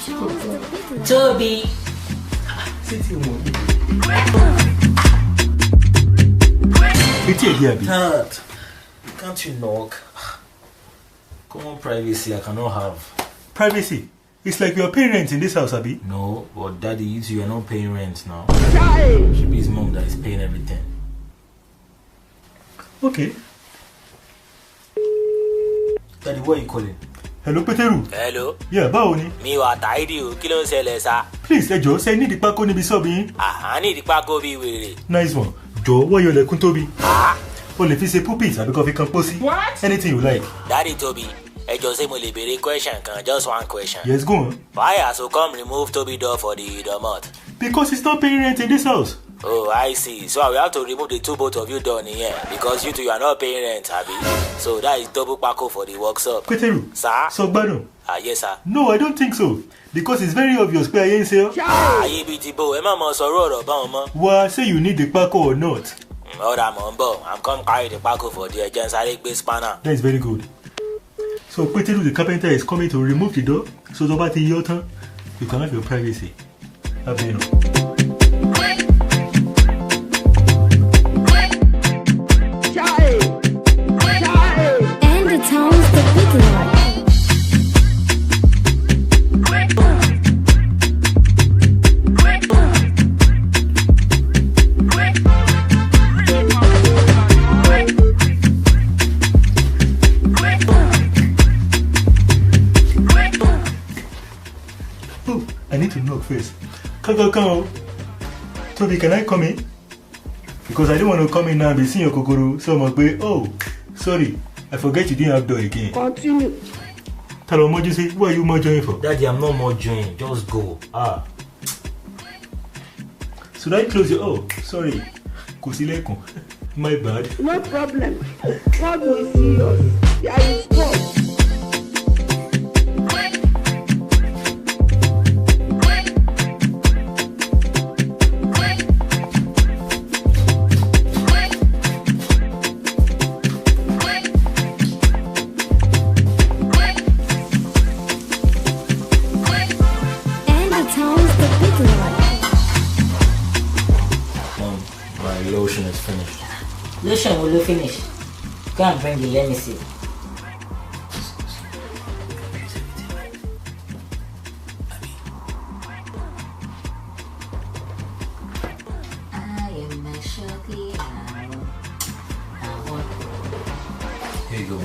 Toby. Dad, can't you knock? Common privacy I cannot have. Privacy? It's like you're paying rent in this house, Abi. No, but Daddy, you are not paying rent now. Should be his mom that is paying everything. Okay. Daddy, what are you calling? Hello, Peteru. Hello. Yeah, báwo ni? Mi wà tidy o, kí ló ń ṣẹlẹ̀ sá? Please, ẹ jọ̀ọ́, ṣé ní di pákó níbi ṣọ́ọ̀bù yín? I need the pákó bí wèrè. Nice one. Jọ̀ọ́, wọ́n yọ ilẹ̀kùn Tóbi. Ah, O lè fi ṣe pulpit àbí kó fi kan pósí. What? Anything you like. Daddy Toby, ẹ jọ̀ọ́ ṣé mo lè béèrè question kan, just one question. Yes, go on. Why has to come remove Toby door for the domot? Because he's not paying rent in this house. Oh, I see. So I will have to remove the two both of you down here because you two are not paying rent, Abi. So that is double pákó for the workshop. Peteru. Sir? So gbádùn. Yes, sir. No, I don't think so. Because it's very obvious pé ayé ń ṣe ọ́. Ayé bíi ti bò, ẹ má mọ sọ̀rọ̀ ọ̀rọ̀ báwọn mọ́. Wá, say you need the pákó or not. Ọ̀rọ̀ àmọ́ ń bọ̀, I'm come carry the pákó for the agent sáré gbé spanner. That is very good. So Peteru the carpenter is coming to remove the door. So tó bá ti yọ tán, you can have your privacy. Abẹ́nu. And the town's the big one. Oh, I need to knock first. Come. Toby, can I come in? Because I don't want to come in now and be seeing your kokoro. So I'm like, oh, sorry. I forget you didn't have door again. Continue. Tell me what you say. What are you more joining for? Daddy, I'm not more joining. Just go. Should I close your... Oh, sorry. Kusileko. My bad. No problem. God will see us. There is God. And the town's the big one. Mom, my lotion is finished. Lotion will you finish? Go and bring it, let me see. I am a shorty. I want Here you go.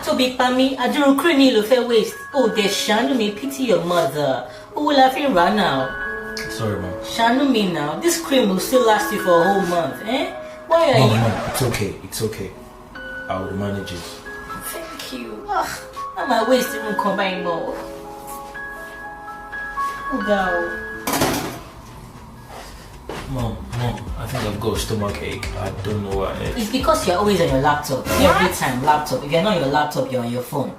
Toby Pami, I don't creamy lo fair waste. Oh, there's Shanu me, pity your mother. Who will have him run now? Sorry, Mom. Shanu me now. This cream will still last you for a whole month, eh? Why are Mom, you? Mom, it's okay. It's okay. I will manage it. Thank you. Now my waist even combine more. Oh, God. Mom, I think I've got a stomach ache. I don't know why. It's because you're always on your laptop. Every time, laptop. If you're not on your laptop, you're on your phone.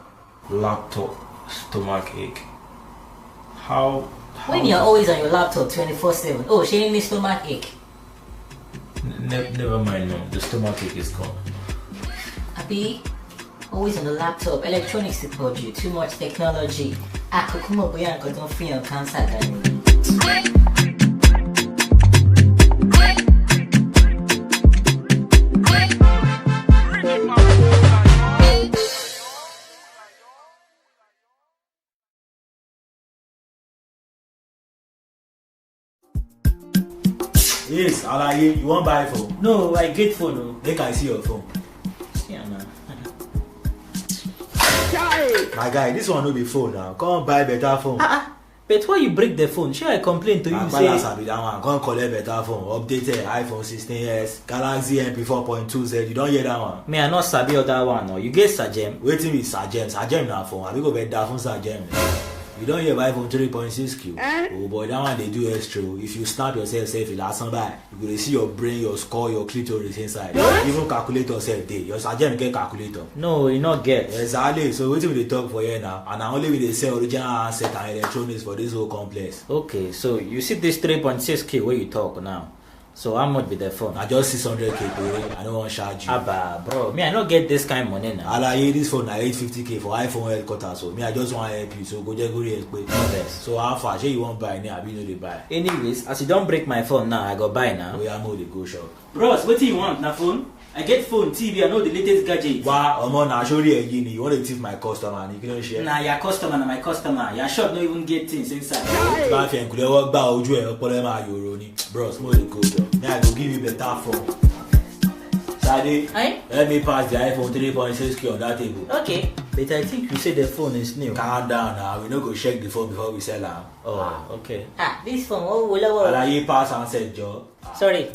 Laptop, stomach ache. How When you're always on your laptop 24/7, oh, she didn't need stomach ache. Never mind, Mom. The stomach ache is gone. Abi, always on the laptop. Electronics support you. Too much technology. Akukumo boya nko don fi hàn cancer dani. Yes, Alaye, you want buy phone? No, I get phone. Oh. Make I see your phone. Yeah, man. My guy, this one no be phone now. Come buy better phone. But why you break the phone? Sure, I complain to you. Balance be that one. Come collect better phone. Updated iPhone 16s, Galaxy MP 4.2Z. You don't hear that one? Me, I not sabi other one. No, you get Sajem. Waiting with Sajem. Sajem na phone. I be go better phone Sajem. You don't hear iPhone 3.6Q. Oh boy, that one they do extra. If you snap yourself safe, you last by. You will see your brain, your score, your clitoris inside. Even calculator self day. Your Sajem get calculator. No, you not get. Exactly. So waiting with the talk for here now. And I only with the sell original handset and electronics for this whole complex. Okay, so you see this 3.6K where you talk now. So how much be the phone? I just 600k, I don't want to charge you. Abba, bro, me I don't get this kind of money now. Alaye, this phone na 850k for iPhone headquarters, so me I just want to help you, so go just go real So how far? Say you want buy now, I know they buy. Anyways, as you don't break my phone now, I go buy now. We are more the go shop. Bros, what do you want? Na phone? I get phone, TV, I know the latest gadgets. Wow, na surely again, you want to tip my customer and you can't share. Nah, your customer, na my customer. Your shop don't even get things inside. Bros, more the go job. Now I go give you better phone. Sade, let me pass the iPhone 3.6K on that table. Okay, but I think you said the phone is new. Calm down now, we no go check the phone before we sell them. Oh, okay. This phone, oh. Alaye pass and said job. Sorry.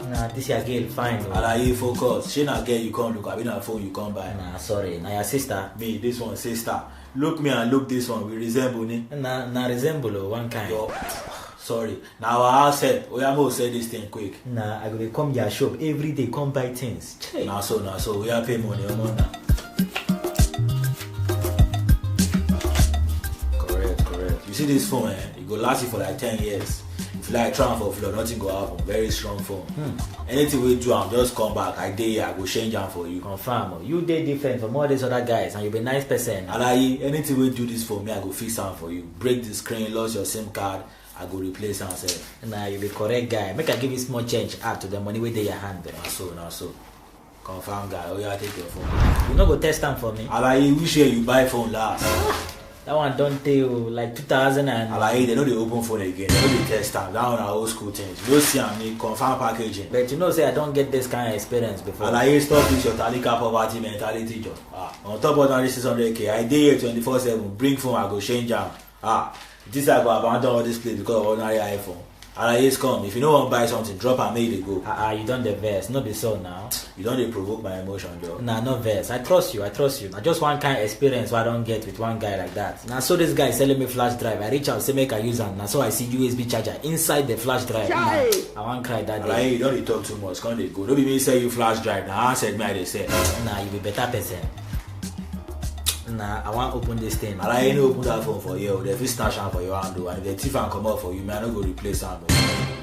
Nah, this your girl fine. Alaye focus. She na girl you can't look. I mean, a phone you can't buy. Nah, sorry. Nah, your sister. Me, this one sister. Look me and look this one. We resemble ni. Nah, resemble one kind. Yo, sorry. Now I said, Oyamo said this thing quick. Nah, I go come your shop every day. Come buy things. Now so we are pay money. Correct. You see this phone? It go last you for like 10 years. If you like transfer flow, nothing go happen. Very strong phone. Anything we do, I'm just come back. I go change them for you. Confirm. You did different from all these other guys, and you be a nice person. Alaye, anything we do this for me, I go fix them for you. Break the screen, lost your SIM card, I go replace them. Nah, you be correct guy. Make I give you small change add to the money with your hand. Now so. Confirm guy. Oh yeah, take your phone. You no go test them for me. Alaye, which year you buy phone last? That one don't tell like 2000 and. Alaye, they know they open phone again. They know they test them. That one are old school things. You don't see me confirm packaging. But you know, say I don't get this kind of experience before. Alaye, stop this your Talika poverty mentality, John. On top of that, 600k. I did here 24/7. Bring phone, I go change them. This I go abandon all this place because of ordinary iPhone. Alaye, come. If you don't want to buy something, drop and make it go. You don't the verse, not be so now. You don't provoke my emotion, Joe. Nah, no verse. I trust you. I just one kind of experience what I don't get with one guy like that. Now, so this guy is selling me flash drive. I reach out, say make I use them. Now, so I see USB charger inside the flash drive. Nah, I won't cry that day. Alaye, you don't talk too much. Can't they go? Don't be me say you flash drive. Now, I said me I say. Nah, you be better person. Nah, I want to open this thing. Alaye, no open that phone for you. They fit snatch am for your hand, and if the thief and come out for you, man, I no go replace am.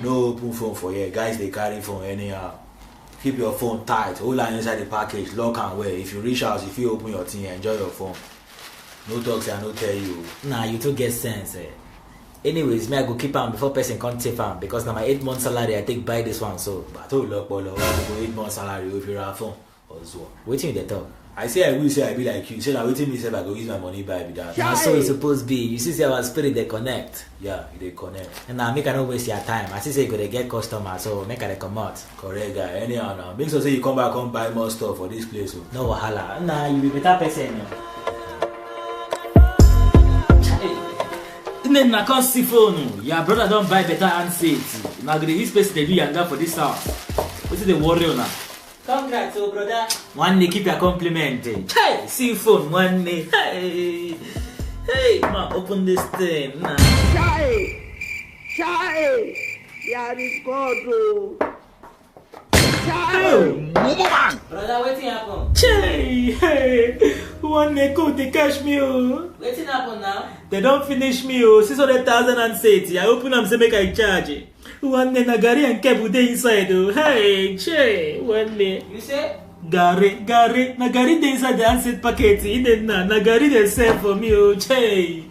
No open phone for you. Guys, they carry phone anyhow. Keep your phone tight. Hold on inside the package. Lock and wear. If you reach out, if you open your thing, enjoy your phone. No talks, I no tell you. Nah, you too get sense. Anyways, me I go keep am before person can't take am because now my 8-month salary I take buy this one. So, but I told lock, go 8-month salary if you have phone. Also, waiting the talk. I say I will say I be like you. Say now waiting me say I go use my money buy with that. Now so it's supposed to be. You see our spirit they connect. Yeah, they connect. And now make I not waste your time. I see say you gotta get customer, so make I come out. Correct guy. Anyhow now. Make sure say you come back and buy more stuff for this place. So. No wahala. Nah, you be better person. Then I can't see phone. Your brother don't buy better handset. Now the his space they do yanga for this house. What is the worry now? Congrats, oh brother. One day keep your compliment. Hey, see phone one day. Hey, man, open this thing. Nah. Chai, there is God. Brother, what's happen? Hey, one day go they catch me. What's happen now? They don't finish me. 600,000 and say I open them say make I charge it. One day Nagari and Kebu dey inside. Hey, che, one day. You say? Nagari dey inside the handset packet. Nagari they sell for me. Che,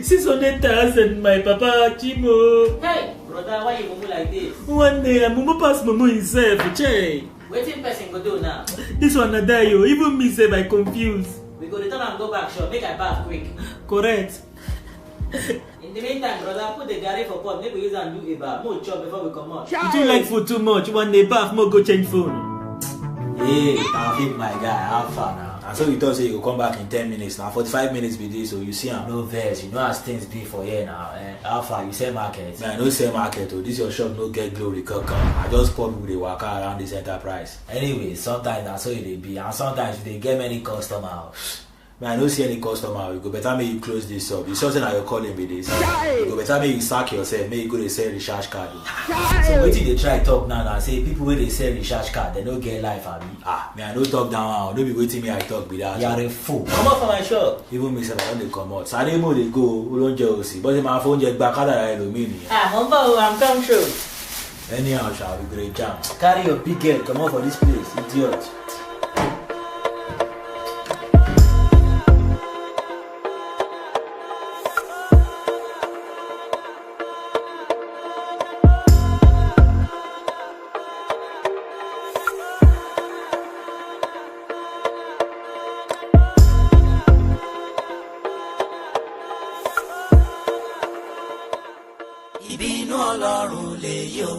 600,000 my papa Chimo. Hey, brother, why you move like this? One day Mumu pass Mumu himself. Che. Waiting person go do now. This one na die yo. Even me say I confused. We go return and go back shop. Make I bath quick. Correct. In the meantime, brother, put the garri for pot. Maybe we use and do a bar. More chop before we come out. You do like food too much. One day bath, more go change phone. Hey, Taufik, my guy, have fun now. And so you thought say you will come back in 10 minutes now. 45 minutes be this, so you see I'm no verse. You know as things be for here now. How far you sell market? Man, no sell market. Oh, this your shop no get glory. I just call people they work around this enterprise. Anyway, sometimes that's how they be, and sometimes they get many customers. Man, I don't see any customer. You go better make you close this up. It's something that you're calling me this. You go better make you sack yourself. Make you go to sell recharge card. So what did they try talk now? Say people when they sell recharge card, they don't get life. I mean, man, I don't talk down. Don't be waiting me. I talk with that. You are a fool. Come out from my shop. Even me say I don't come out. So I didn't know they go. We don't jealousy. But my phone just back out. I don't mean it. Humble, I'm come through. Anyhow, shall we great jam. Carry your big head, come out for this place, idiot. Ìbínú Ọlọ́run lèyí o,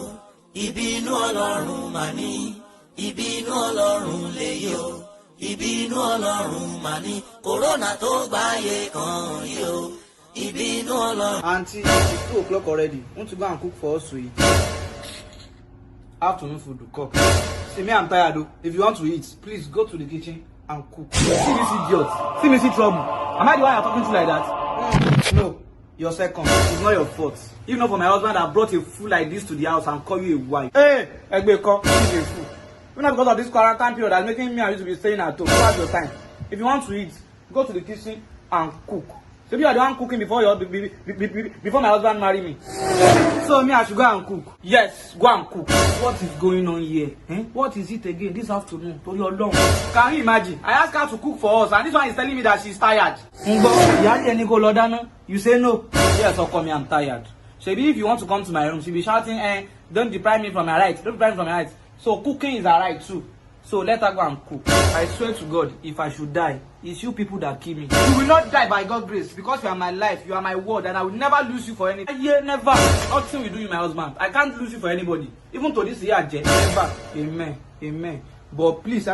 ìbínú Ọlọ́run mà ní, ìbínú Ọlọ́run lèyí o, ìbínú Ọlọ́run mà ní, kòrónà tó gbáyé kan yìí o, ìbínú Ọlọ́run. Auntie, it's 2 o'clock already. Want to go and cook for us to eat? Afternoon food to cook. See me, I'm tired though. If you want to eat, please go to the kitchen and cook. See this idiot. See me see trouble. Am I the one you're talking to like that? No. Your second. It's not your fault. If not for my husband that brought a fool like this to the house and call you a wife. Hey, Egbeko, he's a fool. Not because of this quarantine period that's making me and you to be staying at home. Pass your time. If you want to eat, go to the kitchen and cook. So you are the one cooking before before my husband marry me. So me, I should go and cook. Yes, go and cook. What is going on here? What is it again this afternoon? To your long. Can you imagine? I asked her to cook for us, and this one is telling me that she's tired. You say no. Yes, I'll come here. I'm tired. Shebi, if you want to come to my room, she'll be shouting, don't deprive me from my rights. Don't deprive me from my rights. So cooking is a right too. So let her go and cook. I swear to God, if I should die, it's you people that kill me. You will not die by God's grace because you are my life, you are my word, and I will never lose you for anything. Yeah, never. Nothing will do you, my husband. I can't lose you for anybody. Even to this year, never. Amen. Amen. But please,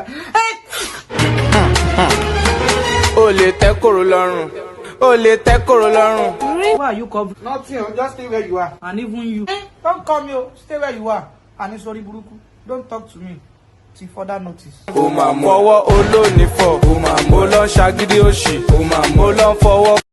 Ole te koro lorun. Ole te koro lorun. Why are you covering? Nothing. Just stay where you are. And even you. Don't come here. Stay where you are. And it's sorry, Buruku. Don't talk to me. Till further notice. O ma fọwọ́ olóòní fọ. O ma mo lọ ṣagídí òṣì. O ma mo lọ fọwọ́.